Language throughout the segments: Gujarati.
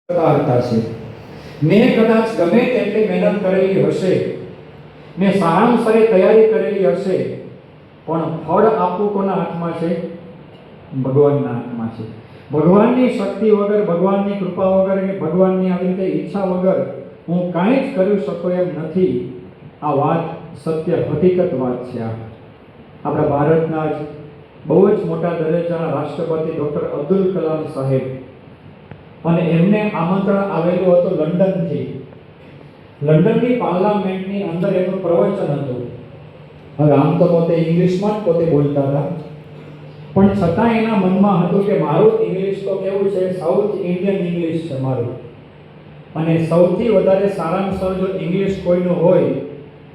હતા છે। મેં કદાચ ગમે તેટલી મહેનત કરેલી હશે, મેં સારામાં સારી તૈયારી કરેલી હશે, પણ ફળ આપવું કોના હાથમાં છે? ભગવાનના હાથમાં છે। ભગવાનની શક્તિ વગર, ભગવાનની કૃપા વગર કે ભગવાનની આવી રીતે ઈચ્છા વગર હું કાંઈ જ કરી શકું એમ નથી। આ વાત સત્ય હકીકત વાત છે। આપણા ભારતના જ બહુ જ મોટા દરજ્જાના રાષ્ટ્રપતિ ડૉક્ટર અબ્દુલ કલામ સાહેબ, અને એમને આમંત્રણ આવેલું હતું લંડનથી। લંડનની પાર્લામેન્ટની અંદર એનું પ્રવચન હતું। હવે આમ તો પોતે ઇંગ્લિશમાં જ પોતે બોલતા હતા, પણ છતાં એના મનમાં હતું કે મારું ઇંગ્લિશ તો કેવું છે, સાઉથ ઇન્ડિયન ઇંગ્લિશ છે મારું, અને સૌથી વધારે સારામાં સારું જો ઇંગ્લિશ કોઈનું હોય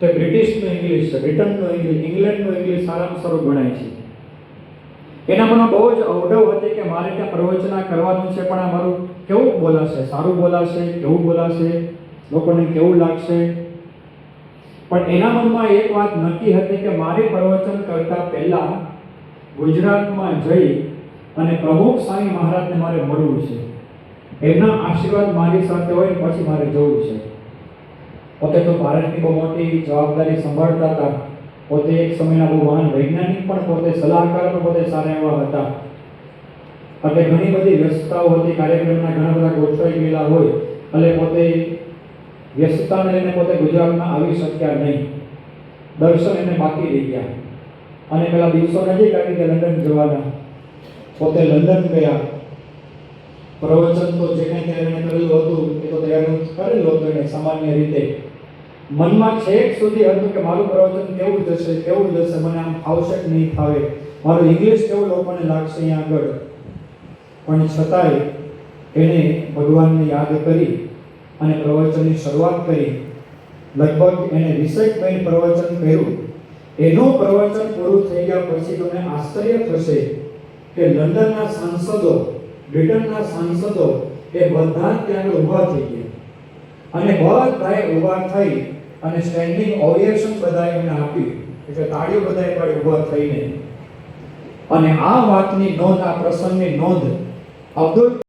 તો બ્રિટિશનું ઇંગ્લિશ છે, બ્રિટનનું ઇંગ્લિશ, ઇંગ્લેન્ડનું ઇંગ્લિશ સારામાં સારું ગણાય છે। એના મનમાં બહુ જ અવઢવ હતી કે મારે ત્યાં પ્રવચના કરવાનું છે, પણ આ મારું કેવું બોલાશે, સારું બોલાશે, કેવું બોલાશે, લોકોને કેવું લાગશે। પણ એના મનમાં એક વાત નક્કી હતી કે મારે પ્રવચન કરતા પહેલા ગુજરાતમાં જઈ અને પ્રમુખ સ્વામી મહારાજને મારે મળવું છે, એમના આશીર્વાદ મારી સાથે હોય પછી મારે જવું છે। પોતે તો ભારતની બહુ મોટી જવાબદારી સંભાળતા હતા, પોતે એક સમયના બહુ મહાન વૈજ્ઞાનિક પણ, પોતે સલાહકાર પણ પોતે સારા એવા હતા, એટલે ઘણી બધી વ્યસ્તતાઓ હતી, કાર્યક્રમના ઘણા બધા ગોઠવાઈ ગયેલા હોય, એટલે પોતે વ્યસ્તતાને લઈને પોતે ગુજરાતમાં આવી શક્યા નહીં, દર્શન એને બાકી રહી ગયા। અને પેલા દિવસો નજીક આવી કે લંડન જવાના, પોતે લંડન ગયા। પ્રવચન તો જે કંઈ એને કરેલું હતું એ તો તૈયાર કરેલું હતું એને સામાન્ય રીતે, મનમાં છેક સુધી હતું કે મારું પ્રવચન કેવું જશે, કેવું જશે, મને આમ આવશે કે નહીં ફાવે, મારું ઇંગ્લિશ કેવું લોકોને લાગશે અહીંયા આગળ। પણ છતાંય એણે ભગવાનને યાદ કરી અને પ્રવચનની શરૂઆત કરી। લગભગ એણે 20 મિનિટ પ્રવચન કર્યું। એનું પ્રવચન પૂરું થઈ ગયા પછી તમને આશ્ચર્ય થશે કે લંડનના સાંસદો, બ્રિટનના સાંસદો એ બધા ત્યાં ઊભા થઈ ગયા, અને બધાએ ઊભા થઈ અને સ્ટેન્ડિંગ ઓવેશન બધાએ એમને આપ્યું, એટલે તાળીઓ બધાએ પાડી ઊભા થઈને। અને આ વાતની નોંધ, આ પ્રસંગની નોંધ અબ્દુલ